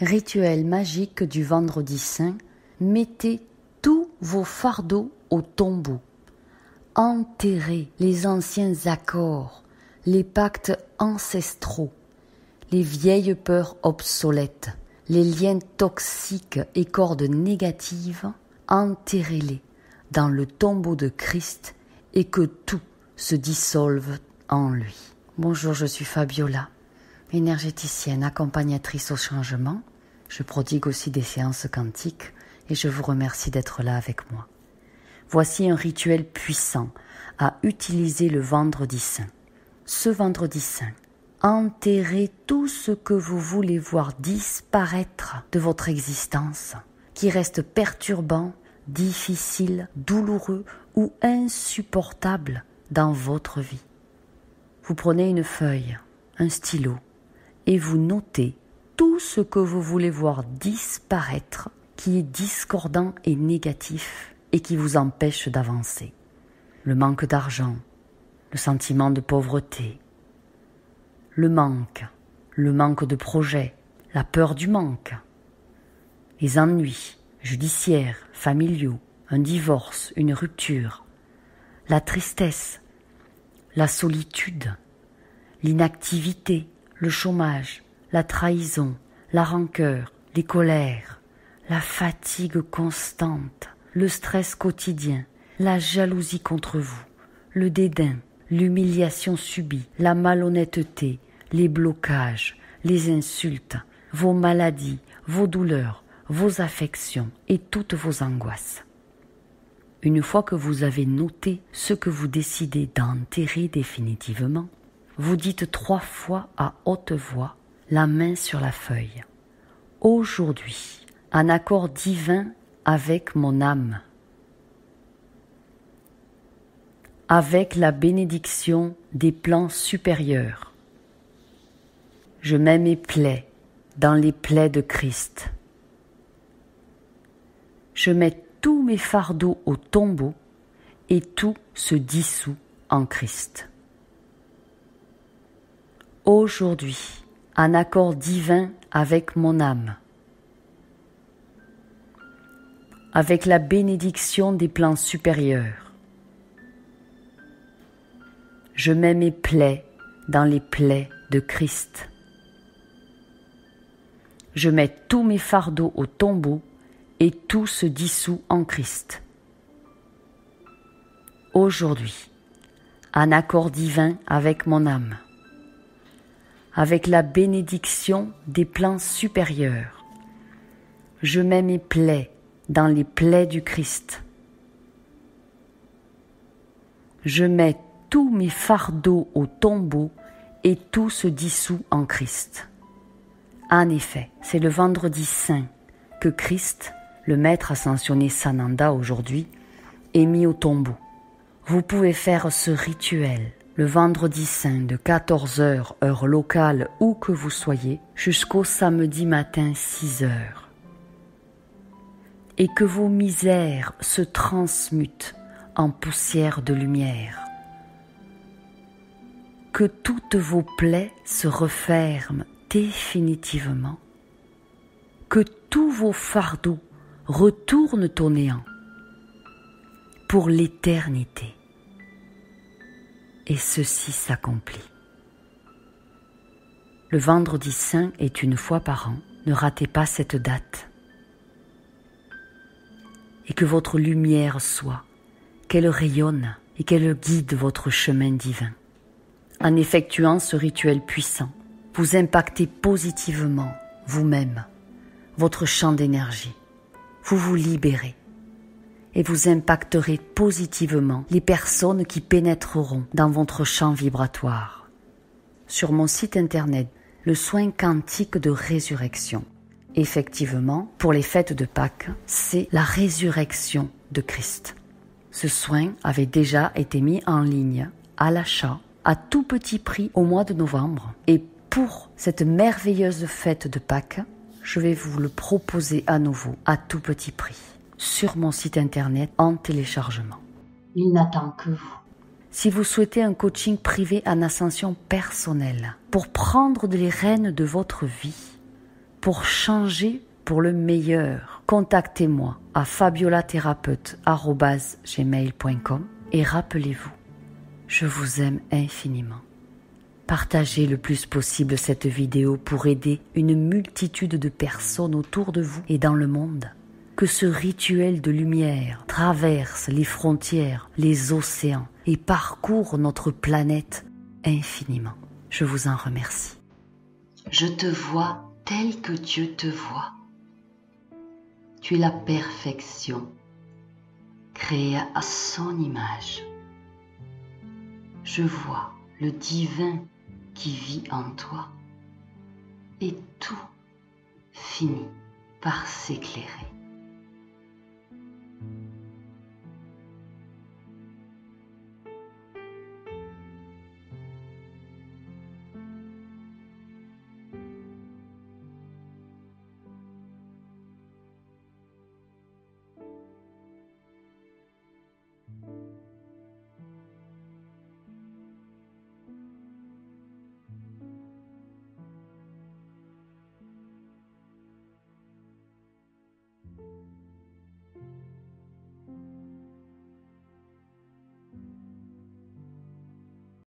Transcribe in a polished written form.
Rituel magique du vendredi saint, mettez tous vos fardeaux au tombeau. Enterrez les anciens accords, les pactes ancestraux, les vieilles peurs obsolètes, les liens toxiques et cordes négatives, enterrez-les dans le tombeau de Christ et que tout se dissolve en lui. Bonjour, je suis Fabiola, énergéticienne, accompagnatrice au changement. Je prodigue aussi des séances quantiques et je vous remercie d'être là avec moi. Voici un rituel puissant à utiliser le vendredi saint. Ce vendredi saint, enterrez tout ce que vous voulez voir disparaître de votre existence, qui reste perturbant, difficile, douloureux ou insupportable dans votre vie. Vous prenez une feuille, un stylo et vous notez tout ce que vous voulez voir disparaître, qui est discordant et négatif et qui vous empêche d'avancer. Le manque d'argent, le sentiment de pauvreté, le manque de projet, la peur du manque, les ennuis judiciaires, familiaux, un divorce, une rupture, la tristesse, la solitude, l'inactivité, le chômage, la trahison, la rancœur, les colères, la fatigue constante, le stress quotidien, la jalousie contre vous, le dédain, l'humiliation subie, la malhonnêteté, les blocages, les insultes, vos maladies, vos douleurs, vos affections et toutes vos angoisses. Une fois que vous avez noté ce que vous décidez d'enterrer définitivement, vous dites 3 fois à haute voix, la main sur la feuille. Aujourd'hui, en accord divin avec mon âme, avec la bénédiction des plans supérieurs, je mets mes plaies dans les plaies de Christ. Je mets tous mes fardeaux au tombeau et tout se dissout en Christ. Aujourd'hui, en accord divin avec mon âme, avec la bénédiction des plans supérieurs, je mets mes plaies dans les plaies de Christ. Je mets tous mes fardeaux au tombeau et tout se dissout en Christ. Aujourd'hui, en accord divin avec mon âme, avec la bénédiction des plans supérieurs, je mets mes plaies dans les plaies du Christ. Je mets tous mes fardeaux au tombeau et tout se dissout en Christ. En effet, c'est le vendredi saint que Christ, le maître ascensionné Sananda aujourd'hui, est mis au tombeau. Vous pouvez faire ce rituel le vendredi saint de 14h, heure locale, où que vous soyez, jusqu'au samedi matin 6h. Et que vos misères se transmutent en poussière de lumière. Que toutes vos plaies se referment définitivement. Que tous vos fardeaux retournent au néant pour l'éternité. Et ceci s'accomplit. Le vendredi saint est une fois par an. Ne ratez pas cette date. Et que votre lumière soit, qu'elle rayonne et qu'elle guide votre chemin divin. En effectuant ce rituel puissant, vous impactez positivement vous-même, votre champ d'énergie. Vous vous libérez. Et vous impacterez positivement les personnes qui pénétreront dans votre champ vibratoire. Sur mon site internet, le soin quantique de résurrection. Effectivement, pour les fêtes de Pâques, c'est la résurrection de Christ. Ce soin avait déjà été mis en ligne à l'achat à tout petit prix au mois de novembre. Et pour cette merveilleuse fête de Pâques, je vais vous le proposer à nouveau à tout petit prix. Sur mon site internet en téléchargement. Il n'attend que vous. Si vous souhaitez un coaching privé en ascension personnelle pour prendre les rênes de votre vie, pour changer pour le meilleur. Contactez-moi à fabiolathérapeute@gmail.com et rappelez-vous, je vous aime infiniment. Partagez le plus possible cette vidéo pour aider une multitude de personnes autour de vous et dans le monde. Que ce rituel de lumière traverse les frontières, les océans et parcourt notre planète infiniment. Je vous en remercie. Je te vois tel que Dieu te voit. Tu es la perfection, créée à son image. Je vois le divin qui vit en toi et tout finit par s'éclairer.